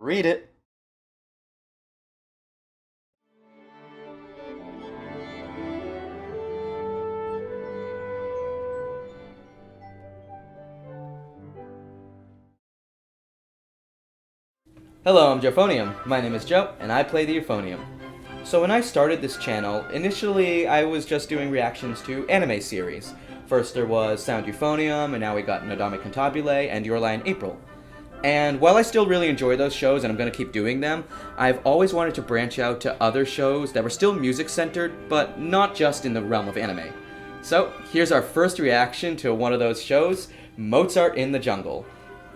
Read it. Hello, I'm Euphonium. My name is Joe, and I play the euphonium. So when I started this channel, initially I was just doing reactions to anime series. First there was Sound Euphonium, and now we got Nodame Cantabile and Your Lie in April. And while I still really enjoy those shows, and I'm going to keep doing them, I've always wanted to branch out to other shows that were still music-centered, but not just in the realm of anime. So, here's our first reaction to one of those shows, Mozart in the Jungle.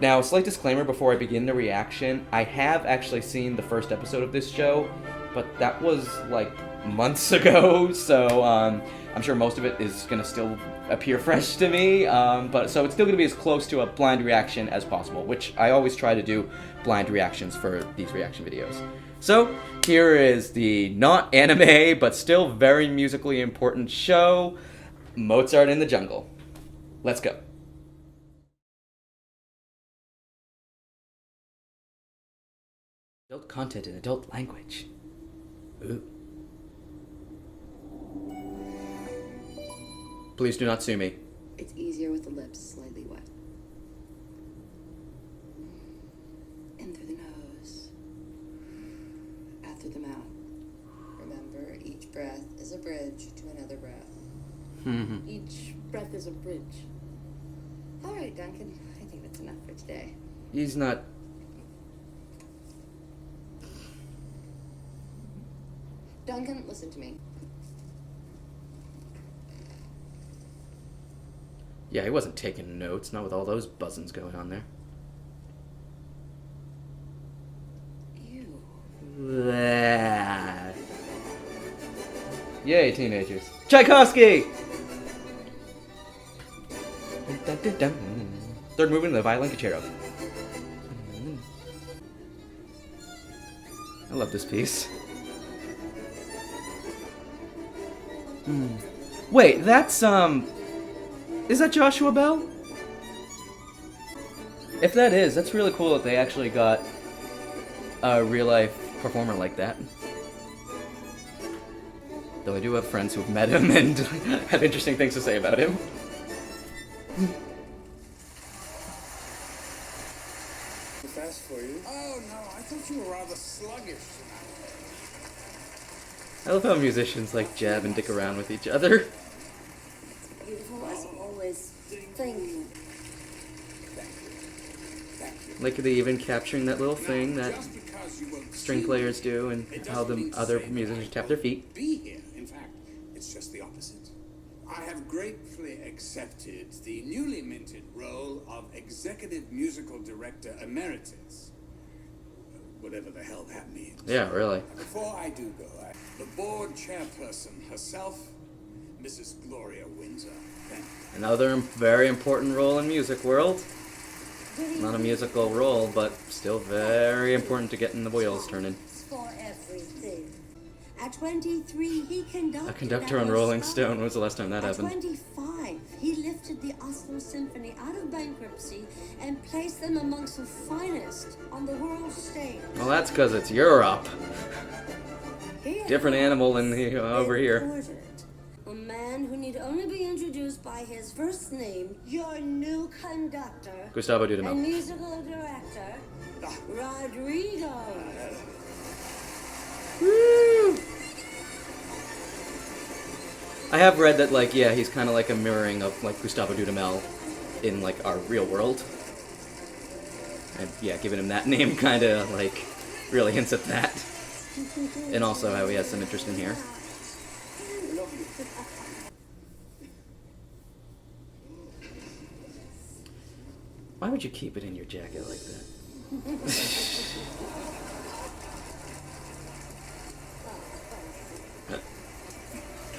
Now, slight disclaimer before I begin the reaction, I have actually seen the first episode of this show, but that was like months ago, so I'm sure most of it is going to still appear fresh to me, so it's still going to be as close to a blind reaction as possible, which I always try to do blind reactions for these reaction videos. So, here is the not anime, but still very musically important show, Mozart in the Jungle. Let's go. Adult content in adult language. Ooh. Please do not sue me. It's easier with the lips slightly wet. In through the nose. Out through the mouth. Remember, each breath is a bridge to another breath. Each breath is a bridge. All right, Duncan. I think that's enough for today. He's not... Duncan, listen to me. Yeah, he wasn't taking notes, not with all those buzzings going on there. Ew. Blah. Yay, teenagers. Tchaikovsky! Third movement of the violin concerto. I love this piece. Wait, that's, is that Joshua Bell? If that is, that's really cool that they actually got a real-life performer like that. Though I do have friends who've met him and have interesting things to say about him. Fast for you. Oh no, I thought you were rather sluggish tonight. I love how musicians like jab and dick around with each other. Beautiful as always. Thank you. Like they even capturing that little thing that string players do and how the other musicians tap their feet. Be here. In fact, it's just the opposite. I have gratefully accepted the newly minted role of Executive Musical Director Emeritus. Whatever the hell that means. Yeah, really. Before I do go, the board chairperson herself, Mrs. Gloria Windsor. Thank you. Another very important role in music world. Not a musical role, but still very important to getting the wheels turning. For everything. At 23, he conducted A conductor on Rolling Stone. When was the last time that At happened? 25, he lifted the York Symphony out of bankruptcy and placed them amongst the finest on the world stage. Well, that's because it's Europe. Here Different animal than over here. imported a man who need only be introduced by his first name, your new conductor Gustavo and Dudamel. musical director, Rodrigo. Woo! I have read that, like, yeah, he's kind of like a mirroring of, like, Gustavo Dudamel in, like, our real world. And, yeah, giving him that name kind of, like, really hints at that. And also how he has some interest in here. Why would you keep it in your jacket like that?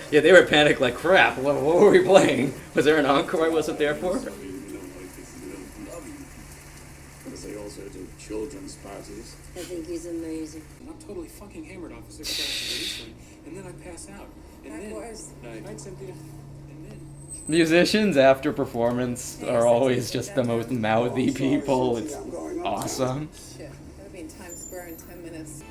Yeah, they were panicked like crap. What were we playing? Was there an encore I wasn't there for? Because they also do children's parties. I think he's amazing. And I'm totally fucking hammered off the 6 hours of this one, and then I pass out. And Of course. Night, Cynthia. And then... Musicians after performance are always just the most mouthy people. It's awesome. Shit, that'd be in Times Square in 10 minutes.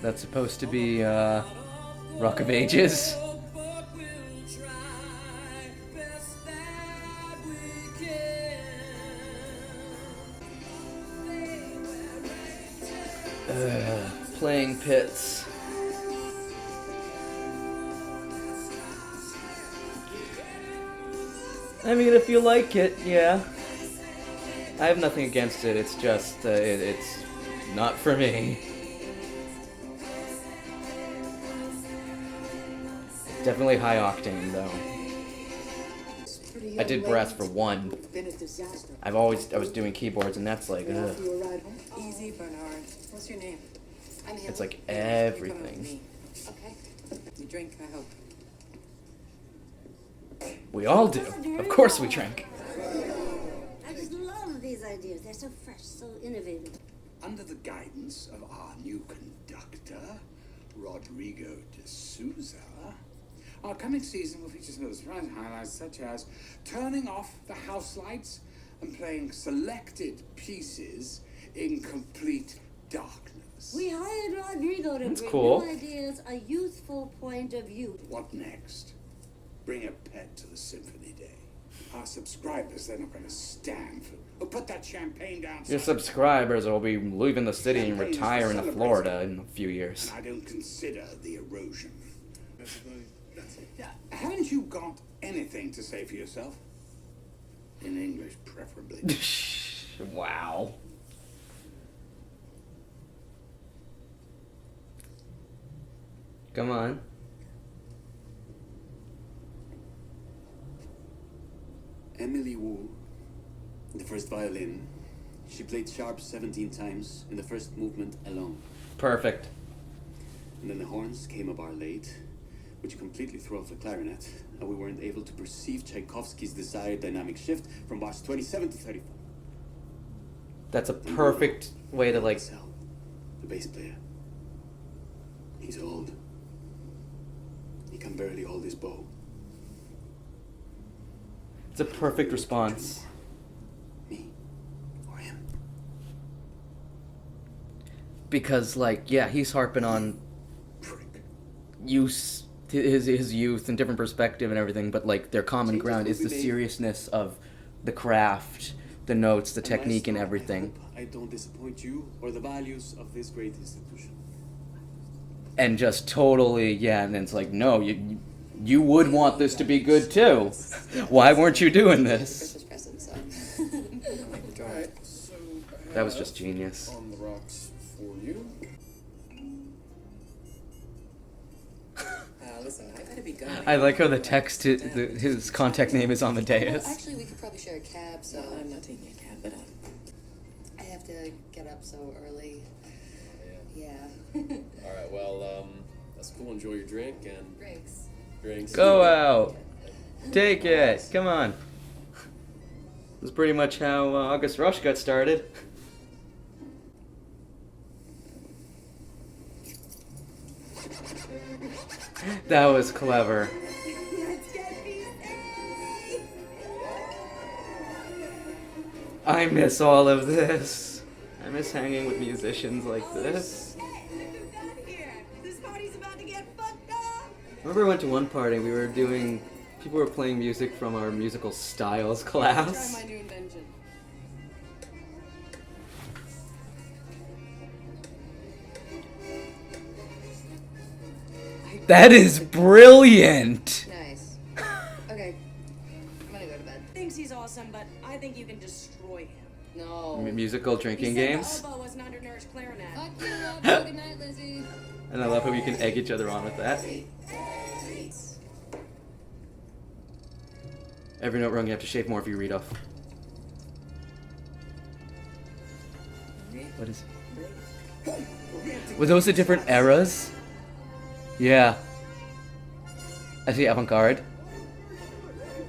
That's supposed to be, Rock of Ages. Playing pits. I mean, if you like it, yeah. I have nothing against it, it's just, it's not for me. Definitely high octane, though. I did brass for one. I was doing keyboards, and that's like, ugh. Easy, Bernard. What's your name? It's like everything. Okay. You drink, I hope. We all do. Of course we drink. I just love these ideas. They're so fresh, so innovative. Under the guidance of our new conductor, Rodrigo de Souza, our coming season will feature some of the surprising highlights, such as turning off the house lights and playing selected pieces in complete darkness. We hired Rodrigo to That's bring cool. new ideas, a youthful point of view. What next? Bring a pet to the symphony day. Our subscribers, they're not going to stand for... Oh, put that champagne down. Your son. subscribers will be leaving the city and retiring to Florida in a few years. I don't consider the erosion. Haven't you got anything to say for yourself? In English, preferably. Wow. Come on. Emily Wu, the first violin, she played sharp 17 times in the first movement alone. Perfect. And then the horns came a bar late, which completely threw off the clarinet, and we weren't able to perceive Tchaikovsky's desired dynamic shift from bars 27 to 35. That's a perfect way to, like... Sal, the bass player, he's old. He can barely hold his bow. It's a perfect response. Me or him? Because, like, yeah, he's harping on use, his youth and different perspective and everything, but, like, their common ground is the seriousness of the craft, the notes, the technique, and everything. I don't disappoint you or the values of this great institution. And just totally, yeah, and then it's like, no, you would want this to be good too. Why weren't you doing this? Christmas present, so. Alright, so I That was have just genius. On the rocks for you. Listen, I gotta be going. I like how the text, his contact name is on the Well, dais. actually, we could probably share a cab, so. I'm not taking a cab, but I have to get up so early. Yeah. Alright, well, that's cool. Enjoy your drink and Drinks. drinks. Go out. Take it. Come on. That's pretty much how August Rush got started. That was clever. I miss all of this. I miss hanging with musicians like this. I remember I went to one party, people were playing music from our musical styles class. Try my new invention. That is brilliant! Nice. Okay. I'm gonna go to bed. Thinks he's awesome, but I think you can destroy him. No. Musical drinking He said games. the oboe was an undernourished clarinet. Fuck you, love. Good night, Lizzie. And I love how we can egg each other on with that. Every note wrong, you have to shave more if you read off. What is it? Were those the different eras? Yeah. I see avant-garde.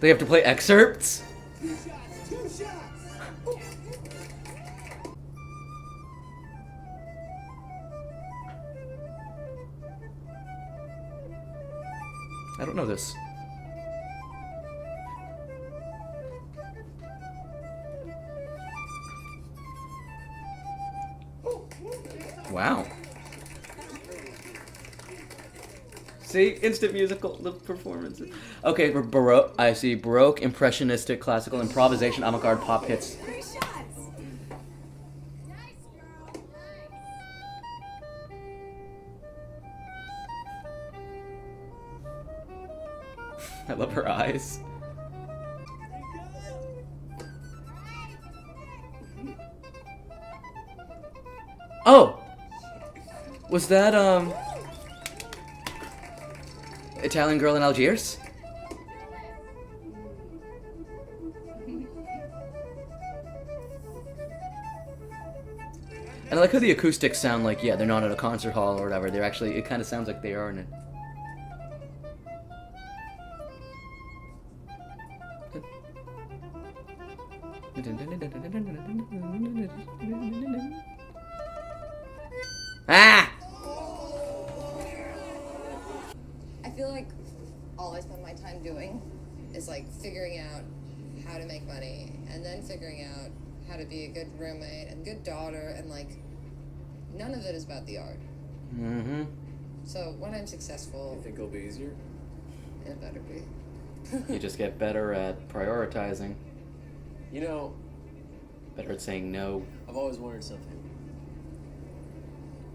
They have to play excerpts? I don't know this. Wow. See, instant musical performances. Okay, for Baroque, I see Baroque, Impressionistic, Classical, Improvisation, Avant-Garde, Pop hits. I love her eyes. Oh! Was that, Italian Girl in Algiers? And I like how the acoustics sound like, yeah, they're not at a concert hall or whatever. They're actually, it kind of sounds like they are in it. Ah! I feel like all I spend my time doing is like figuring out how to make money and then figuring out how to be a good roommate and good daughter, and like none of it is about the art. Mm-hmm. So when I'm successful, You think it'll be easier? it better be. You just get better at prioritizing. You know, Better at saying no. I've always wondered something.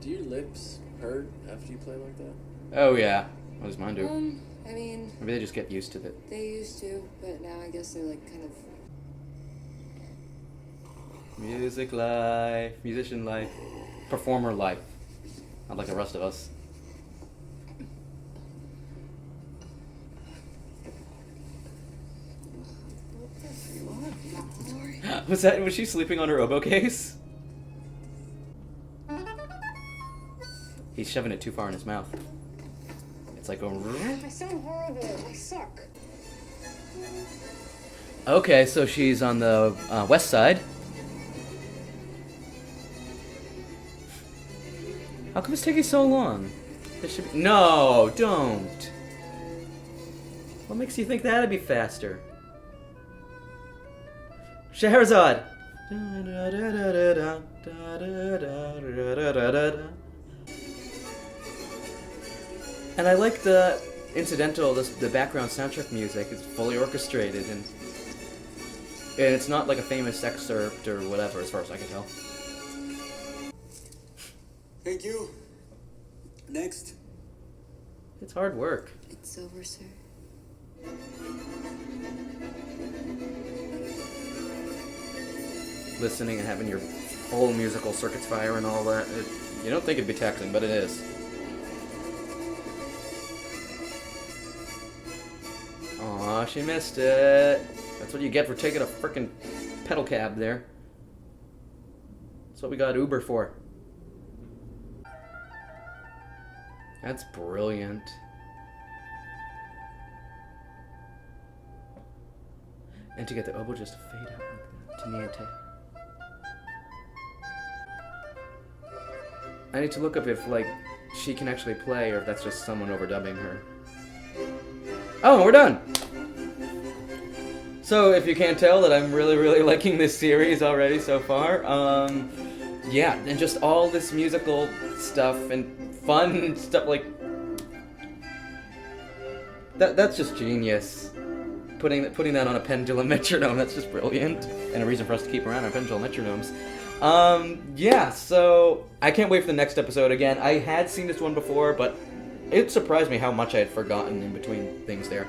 Do your lips hurt after you play like that? Oh yeah. What does mine do? I mean, Maybe they just get used to it. they used to, but now I guess they're like kind of. Music life, musician life, performer life. Not like the rest of us. Was she sleeping on her oboe case? He's shoving it too far in his mouth. It's like going. I sound horrible. I suck. Okay, so she's on the west side. How come it's taking so long? It should be... No, don't. What makes you think that'd be faster? Scheherazade. And I like the incidental, the background soundtrack music. It's fully orchestrated, and it's not like a famous excerpt or whatever, as far as I can tell. Thank you. Next. It's hard work. It's over, sir. Listening and having your full musical circuits fire and all that. You don't think it'd be taxing, but it is. Aw, she missed it. That's what you get for taking a frickin' pedal cab there. That's what we got Uber for. That's brilliant. And to get the oboe just to fade out like that. To niente. I need to look up if, like, she can actually play or if that's just someone overdubbing her. Oh, we're done! So, if you can't tell that I'm really, really liking this series already so far, yeah, and just all this musical stuff and fun stuff, like, that's just genius. Putting that on a pendulum metronome, that's just brilliant. And a reason for us to keep around our pendulum metronomes. Yeah, so I can't wait for the next episode again. I had seen this one before, but it surprised me how much I had forgotten in between things there.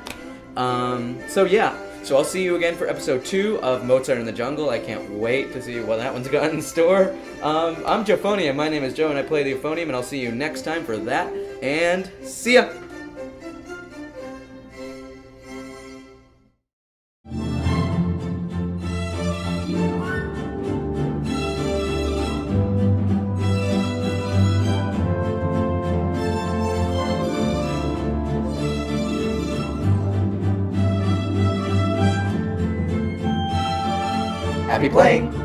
So yeah, so I'll see you again for episode 2 of Mozart in the Jungle. I can't wait to see what that one's got in store. I'm Euphonium, my name is Joe, and I play the euphonium, and I'll see you next time for that, and see ya! Happy playing!